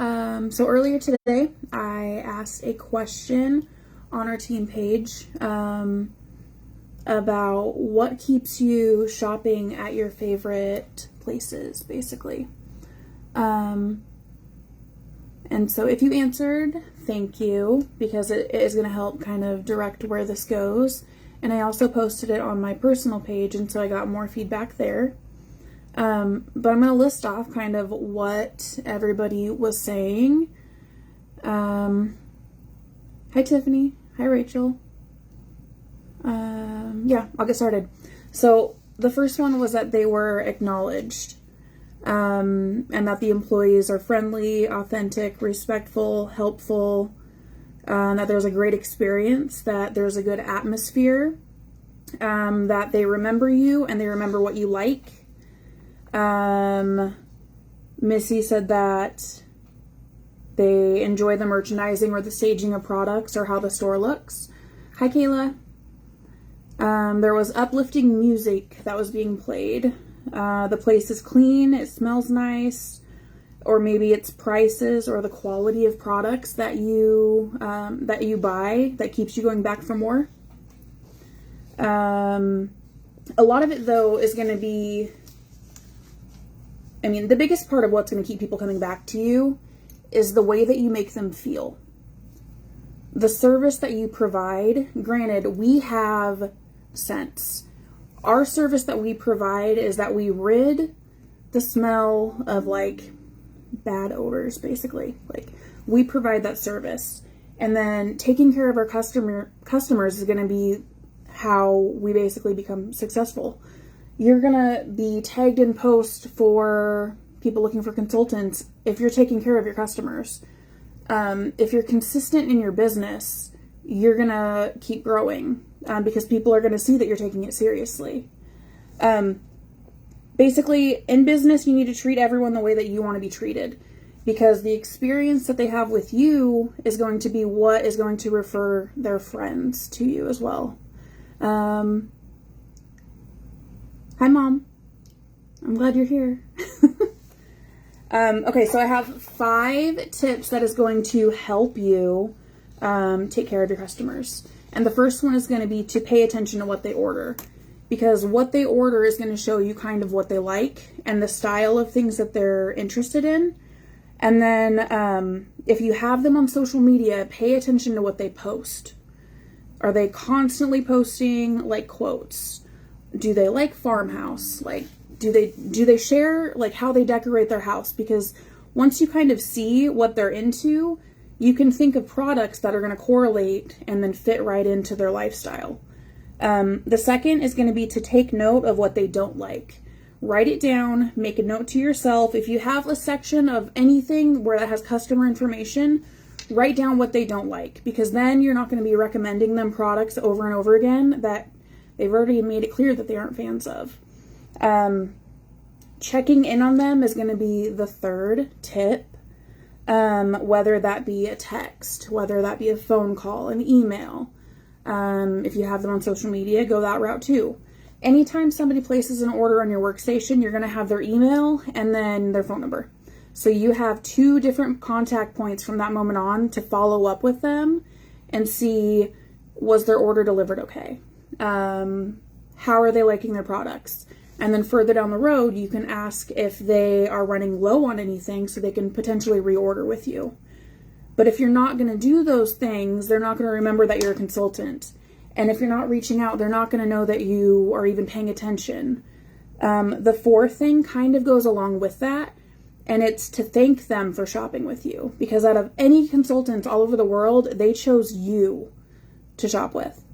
So earlier today, I asked a question on our team page about what keeps you shopping at your favorite places, basically. And so if you answered, thank you, because it is going to help kind of direct where this goes. And I also posted it on my personal page, and so I got more feedback there. But I'm going to list off kind of what everybody was saying. Hi, Tiffany. Hi, Rachel. Yeah, I'll get started. So the first one was that they were acknowledged, and that the employees are friendly, authentic, respectful, helpful, that there's a great experience, that there's a good atmosphere, that they remember you and they remember what you like. Missy said that they enjoy the merchandising or the staging of products or how the store looks. Hi, Kayla. There was uplifting music that was being played. The place is clean, it smells nice, or maybe it's prices or the quality of products that you buy that keeps you going back for more. A lot of it, though, is going to be, the biggest part of what's going to keep people coming back to you is the way that you make them feel. The service that you provide, granted, we have scents. Our service that we provide is that we rid the smell of bad odors, basically. We provide that service. And then taking care of our customers is going to be how we basically become successful. You're going to be tagged in post for people looking for consultants if you're taking care of your customers. If you're consistent in your business, you're going to keep growing because people are going to see that you're taking it seriously. Basically, in business, you need to treat everyone the way that you want to be treated, because the experience that they have with you is going to be what is going to refer their friends to you as well. Hi, Mom. I'm glad you're here. Okay, so I have 5 tips that is going to help you take care of your customers. And the first one is going to be to pay attention to what they order, because what they order is going to show you kind of what they like and the style of things that they're interested in. And then if you have them on social media, pay attention to what they post. Are they constantly posting quotes? Do they like farmhouse? Do they share how they decorate their house? Because once you kind of see what they're into, you can think of products that are going to correlate and then fit right into their lifestyle. The second is going to be to take note of what they don't like. Write it down, make a note to yourself. If you have a section of anything where that has customer information, write down what they don't like, because then you're not going to be recommending them products over and over again that they've already made it clear that they aren't fans of. Checking in on them is going to be the third tip. Whether that be a text, whether that be a phone call, an email. If you have them on social media, go that route too. Anytime somebody places an order on your workstation, you're going to have their email and then their phone number. So you have 2 different contact points from that moment on to follow up with them and see, was their order delivered okay? How are they liking their products? And then further down the road, you can ask if they are running low on anything so they can potentially reorder with you. But if you're not going to do those things, they're not going to remember that you're a consultant. And if you're not reaching out, they're not going to know that you are even paying attention. The fourth thing kind of goes along with that, and it's to thank them for shopping with you. Because out of any consultants all over the world, they chose you to shop with.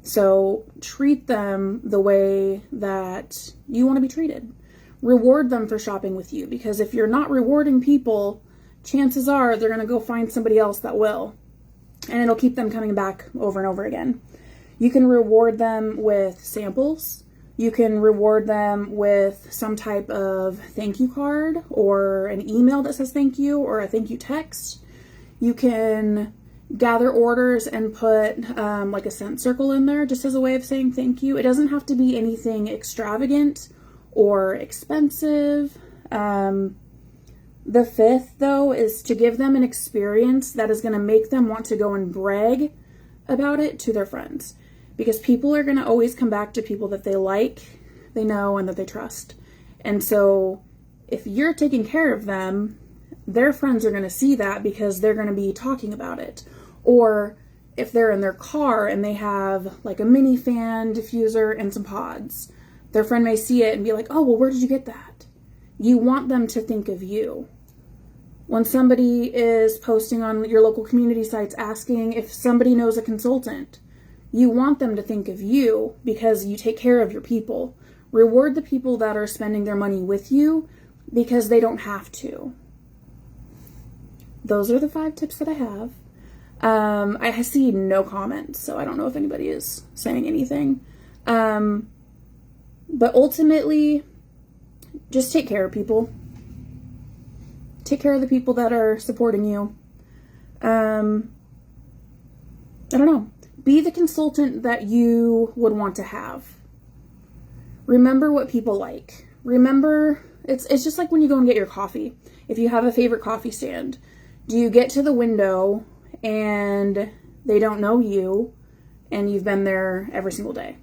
So treat them the way that you want to be treated. Reward them for shopping with you, because if you're not rewarding people, chances are they're going to go find somebody else that will. And it'll keep them coming back over and over again. You can reward them with samples. You can reward them with some type of thank you card or an email that says thank you or a thank you text. You can gather orders and put a scent circle in there just as a way of saying thank you. It doesn't have to be anything extravagant or expensive. The fifth, though, is to give them an experience that is going to make them want to go and brag about it to their friends. Because people are going to always come back to people that they like, they know, and that they trust. And so if you're taking care of them, their friends are going to see that because they're going to be talking about it. Or if they're in their car and they have like a mini fan diffuser and some pods, their friend may see it and be like, oh, well, where did you get that? You want them to think of you. When somebody is posting on your local community sites asking if somebody knows a consultant, you want them to think of you because you take care of your people. Reward the people that are spending their money with you because they don't have to. Those are the 5 tips that I have. I see no comments, so I don't know if anybody is saying anything. But ultimately, just take care of people. Take care of the people that are supporting you. I don't know. Be the consultant that you would want to have. Remember what people like. Remember, it's just like when you go and get your coffee. If you have a favorite coffee stand, do you get to the window and they don't know you and you've been there every single day?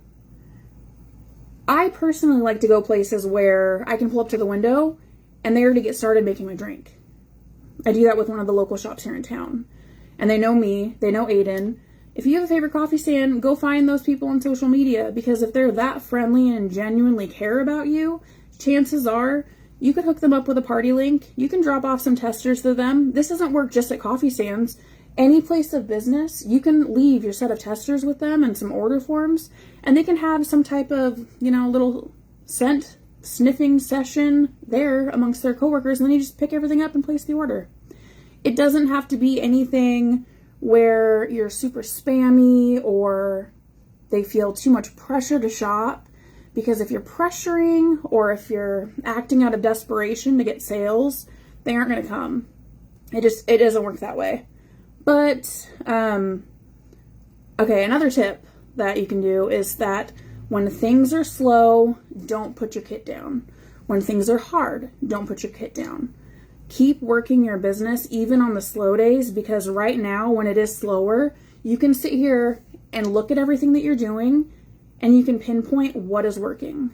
I personally like to go places where I can pull up to the window and they already get started making my drink. I do that with one of the local shops here in town. And they know me, they know Aiden. If you have a favorite coffee stand, go find those people on social media, because if they're that friendly and genuinely care about you, chances are you could hook them up with a party link. You can drop off some testers to them. This doesn't work just at coffee stands. Any place of business, you can leave your set of testers with them and some order forms, and they can have some type of, little scent sniffing session there amongst their coworkers, and then you just pick everything up and place the order. It doesn't have to be anything where you're super spammy or they feel too much pressure to shop, because if you're pressuring or if you're acting out of desperation to get sales, they aren't going to come. It doesn't work that way. But, okay, another tip that you can do is that when things are slow, don't put your kit down. When things are hard, don't put your kit down. Keep working your business even on the slow days, because right now when it is slower, you can sit here and look at everything that you're doing and you can pinpoint what is working,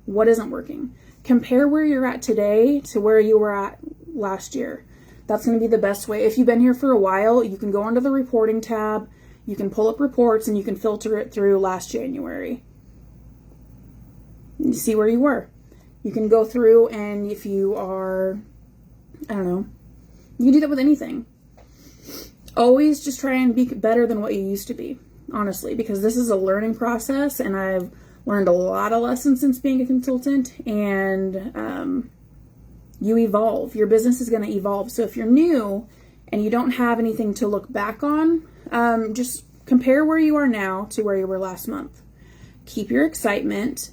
what isn't working. Compare where you're at today to where you were at last year. That's going to be the best way. If you've been here for a while, you can go onto the reporting tab, you can pull up reports, and you can filter it through last January. You see where you were. You can go through, and if you are, I don't know, you can do that with anything. Always just try and be better than what you used to be, honestly, because this is a learning process, and I've learned a lot of lessons since being a consultant, and you evolve. Your business is going to evolve. So if you're new and you don't have anything to look back on, just compare where you are now to where you were last month. Keep your excitement.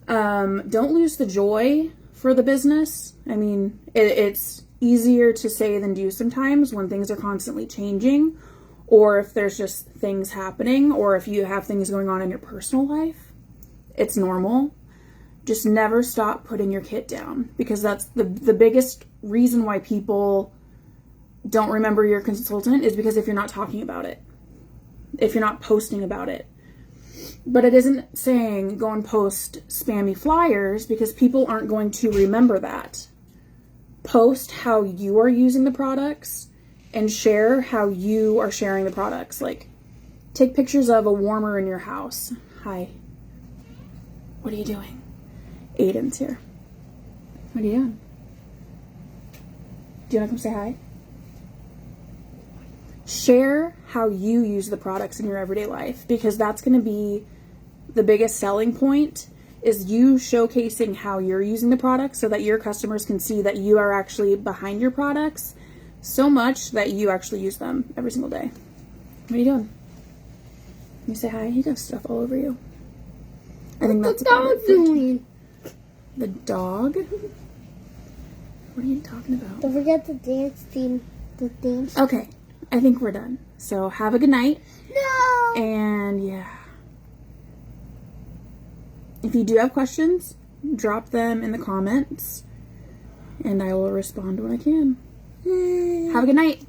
Don't lose the joy for the business. I mean, it's easier to say than do sometimes when things are constantly changing, or if there's just things happening, or if you have things going on in your personal life. It's normal. Just never stop putting your kit down, because that's the biggest reason why people don't remember your consultant, is because if you're not talking about it, if you're not posting about it. But it isn't saying go and post spammy flyers, because people aren't going to remember that. Post how you are using the products and share how you are sharing the products. Like, take pictures of a warmer in your house. Hi. What are you doing? Aiden's here. What are you doing? Do you want to come say hi? Share how you use the products in your everyday life, because that's going to be the biggest selling point, is you showcasing how you're using the products so that your customers can see that you are actually behind your products so much that you actually use them every single day. What are you doing? You say hi. You got stuff all over you. I think that's about it. Doing? The dog? What are you talking about? Don't forget the dance team. The dance. Okay, I think we're done. So have a good night. No! And yeah. If you do have questions, drop them in the comments. and I will respond when I can. Have a good night.